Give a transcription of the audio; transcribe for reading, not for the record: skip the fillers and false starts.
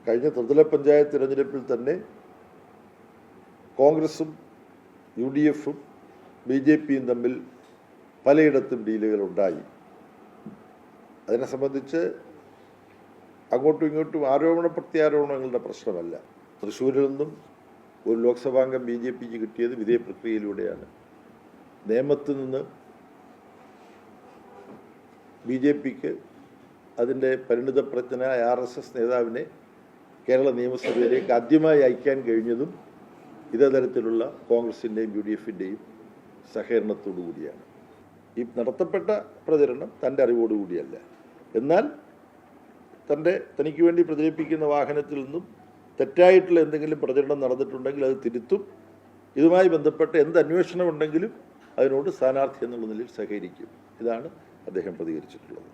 കഴിഞ്ഞ ത്രിതല പഞ്ചായത്ത് തിരഞ്ഞെടുപ്പിൽ തന്നെ കോൺഗ്രസും UDF BJPയും തമ്മിൽ പലയിടത്തും ഡീലുകളുണ്ടായി. അതിനെ സംബന്ധിച്ച് അങ്ങോട്ടും ഇങ്ങോട്ടും ആരോപണ പ്രത്യാരോപണങ്ങളുടെ പ്രശ്നമല്ല. തൃശ്ശൂരിൽ നിന്നും ഒരു ലോക്സഭാംഗം BJPക്ക് കിട്ടിയത് ഇതേ പ്രക്രിയയിലൂടെയാണ്. നേമത്ത് നിന്ന് BJPക്ക് അതിൻ്റെ പരിണിതപ്രജ്ഞനായ RSS നേതാവിനെ കേരള നിയമസഭയിലേക്ക് ആദ്യമായി അയക്കാൻ കഴിഞ്ഞതും ഇതേ തരത്തിലുള്ള കോൺഗ്രസിൻ്റെയും UDFൻ്റെയും സഹകരണത്തോടു കൂടിയാണ്. ഈ നടത്തപ്പെട്ട പ്രചരണം തൻ്റെ അറിവോടുകൂടിയല്ല. എന്നാൽ തനിക്ക് വേണ്ടി പ്രചരിപ്പിക്കുന്ന വാഹനത്തിൽ നിന്നും തെറ്റായിട്ടുള്ള എന്തെങ്കിലും പ്രചരണം നടന്നിട്ടുണ്ടെങ്കിൽ അത് തിരുത്തും. ഇതുമായി ബന്ധപ്പെട്ട എന്ത് അന്വേഷണം ഉണ്ടെങ്കിലും അതിനോട് സ്ഥാനാർത്ഥി എന്നുള്ള നിലയിൽ സഹകരിക്കും. ഇതാണ് അദ്ദേഹം പ്രതികരിച്ചിട്ടുള്ളത്.